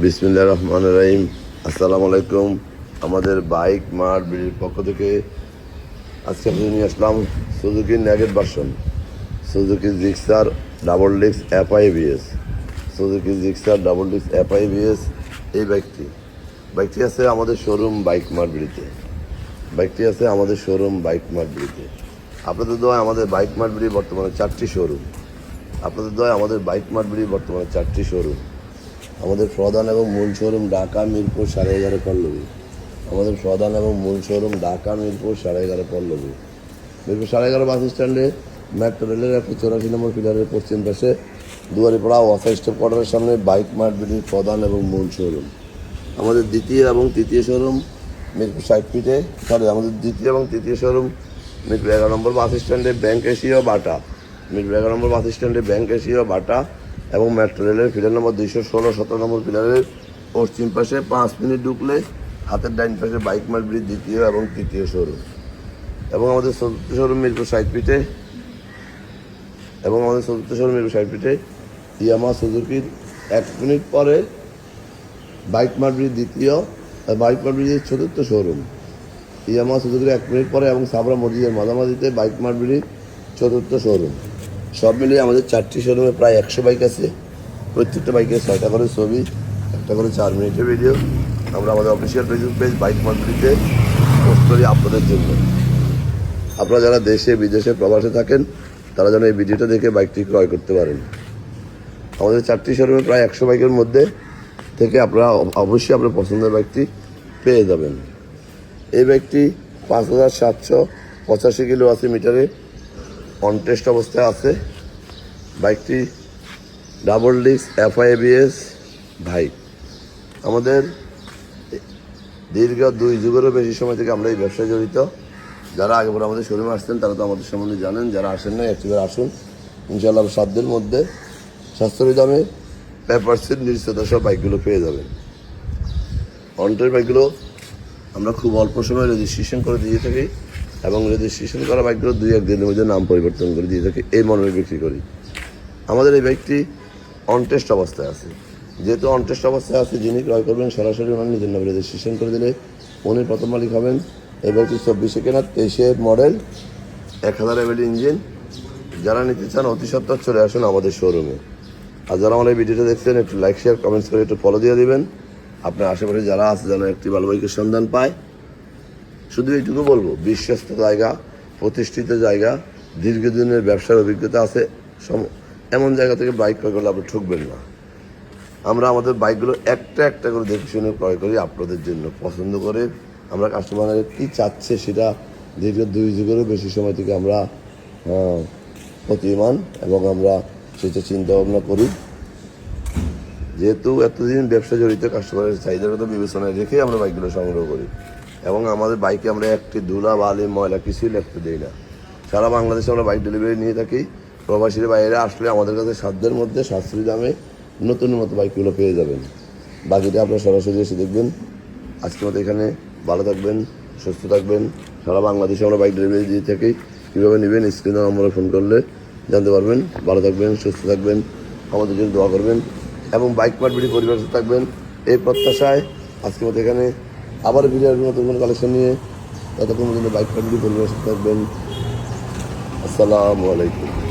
বিসমিল্লাহির রহমানির রহিম। আসসালামু আলাইকুম। আমাদের বাইক মার্ট বিডির পক্ষ থেকে আজকে আপনি নিয়ে আসলাম Suzuki naked version, Suzuki Gixxer double disc FI ABS, Suzuki Gixxer double disc FI ABS. এই বাইকটি আছে আমাদের শোরুম বাইক মার্ট বিডিতে। বাইকটি আছে আমাদের শোরুম বাইক মার্ট বিডিতে। আপনাদের দোয়ায় আমাদের বাইক মার্ট বিডি বর্তমানে 4টি শোরুম। আপনাদের দোয়ায় আমাদের বাইক মার্ট বিডি বর্তমানে 4টি শোরুম। আমাদের প্রধান এবং মূল শোরুম ঢাকা মিরপুর 11.5 পল্লবী। আমাদের প্রধান এবং মূল শোরুম ঢাকা মিরপুর 11.5 পল্লবী। মিরপুর 11.5 বাস স্ট্যান্ডে মেট্রো রেলের 184 নম্বর পিলারের পশ্চিম পাশে দুয়ারিপাড়া ওয়াসা স্টপ কোয়ার্টারের সামনে বাইক মার্ট বিডির প্রধান এবং মূল শোরুম। আমাদের দ্বিতীয় এবং তৃতীয় শোরুম মিরপুর 60 ফিটে, আমাদের দ্বিতীয় এবং তৃতীয় শোরুম মিরপুর 11 নম্বর বাস স্ট্যান্ডে ব্যাংক এশিয়া বাটা, মিরপুর 11 নম্বর বাস স্ট্যান্ডে ব্যাংক এশিয়া বাটা এবং মেট্রো রেলের পিলার নম্বর 216-17 নম্বর পিলারের পশ্চিম পাশে 5 মিনিট ঢুকলে হাতের ডাইন পাশে বাইক মার্ট বিডির দ্বিতীয় এবং তৃতীয় শোরুম। এবং আমাদের চতুর্থ শোরুম মিরপুর 60 ফিটে, এবং আমাদের চতুর্থ শোরুম মিরপুর 60 ফিটে ইয়ামা সুজুকির 1 মিনিট পরে বাইক মার্ট বিডির দ্বিতীয়, বাইক মার্ট বিডির চতুর্থ শোরুম। ইয়ামা সুজুকির 1 মিনিট পরে এবং সাবরা মসজিদের মাঝামাঝিতে বাইক মার্ট বিডির চতুর্থ শোরুম। সব মিলিয়ে আমাদের 4টি শোরুমে প্রায় 100 বাইক আছে। প্রত্যেকটা বাইকের 6টা করে ছবি, একটা করে 4 মিনিটের ভিডিও আমরা আমাদের official Facebook page bike mart বিডিতে পোস্ট করি আপনাদের জন্য। আপনারা যারা দেশে বিদেশে প্রবাসে থাকেন তারা যেন এই ভিডিওটা দেখে বাইকটি ক্রয় করতে পারেন। আমাদের 4টি শোরুমে প্রায় 100 বাইকের মধ্যে থেকে আপনারা অবশ্যই আপনার পছন্দের বাইকটি পেয়ে যাবেন। এই বাইকটি 5785 কিলো আছে মিটারে অন টেস্ট অবস্থায় আছে। বাইকটি ডাবল ডিস্ক এফআইবিএস বাইক। আমাদের দীর্ঘ 2 যুগেরও বেশি সময় থেকে আমরা এই ব্যবসায় জড়িত। যারা আগে পরে আমাদের শোরুমে আসতেন তারা তো আমাদের সম্বন্ধে জানেন, যারা আসেন না একটিবার আসুন। ইনশাআল্লাহ সাধ্যের মধ্যে সাশ্রয়ী দামে পেপারসিট নিশ্চয়তা সব বাইকগুলো পেয়ে যাবেন। অন্টের বাইকগুলো আমরা খুব অল্প সময়ে রেজিস্ট্রেশন করে দিয়ে থাকি এবং রেজিস্ট্রেশন করা বাইকগুলো 2-1 দিনের মধ্যে নাম পরিবর্তন করে দিয়ে থাকি, এই মর্মে বিক্রি করি। আমাদের এই বাইকটি অনটেস্ট অবস্থায় আছে। যেহেতু অনটেস্ট অবস্থায় আছে, যিনি ক্রয় করবেন সরাসরি ওনার নিজের নামে রেজিস্ট্রেশন করে দিলে উনি প্রথম মালিক হবেন। এই বাইকটি 24 কেনা, 23 মডেল, 1000 mAh ইঞ্জিন। যারা নিতে চান অতি সত্বর চলে আসুন আমাদের শোরুমে। আর যারা আমার এই ভিডিওটা দেখছেন একটু লাইক শেয়ার কমেন্টস করে একটু ফলো দিয়ে দিবেন। আপনার আশেপাশে যারা আছে যেন একটি ভালো বাইকের সন্ধান পায়। শুধু এইটুকু বলবো, বিশ্বস্ত জায়গা, প্রতিষ্ঠিত জায়গা, দীর্ঘদিনের ব্যবসার অভিজ্ঞতা আছে, এমন জায়গা থেকে বাইক ক্রয় করলে আপনি ঠকবেন না। আমরা আমাদের বাইকগুলো একটা একটা করে দেখে শুনে ক্রয় করি আপনাদের জন্য, পছন্দ করে। আমরা কাস্টমারের কী চাচ্ছে সেটা দীর্ঘ 2 যুগেরও বেশি সময় থেকে আমরা প্রতিমান এবং আমরা সেটা চিন্তা ভাবনা করি। যেহেতু এতদিন ব্যবসা জড়িত, কাস্টমারের চাহিদার কথা বিবেচনায় রেখে আমরা বাইকগুলো সংগ্রহ করি। এবং আমাদের বাইকে আমরা একটি ধুলা বালি ময়লা কিছুই লাগতে দিই না। সারা বাংলাদেশে আমরা বাইক ডেলিভারি নিয়ে থাকি। প্রবাসীর বাইরে আসলে আমাদের কাছে সাধ্যের মধ্যে সাশ্রয়ী দামে নতুন মতো বাইকগুলো পেয়ে যাবেন। বাকিটা আপনারা সরাসরি এসে দেখবেন। আজকের মতো এখানে ভালো থাকবেন, সুস্থ থাকবেন। সারা বাংলাদেশে আমরা বাইক ডেলিভারি দিয়ে থাকি। কীভাবে নেবেন স্ক্রিনে নম্বরে ফোন করলে জানতে পারবেন। ভালো থাকবেন, সুস্থ থাকবেন, আমাদের জন্য দোয়া করবেন এবং বাইক মার্ট বিডি পরিবারের সাথে থাকবেন এই প্রত্যাশায় আজকের মতো এখানে আবার ভিডিওর নতুন কোনো কালেকশন নিয়ে ততক্ষণ পর্যন্ত বাইক মার্ট বিডি পরিবারের সাথে থাকবেন। আসসালামু আলাইকুম।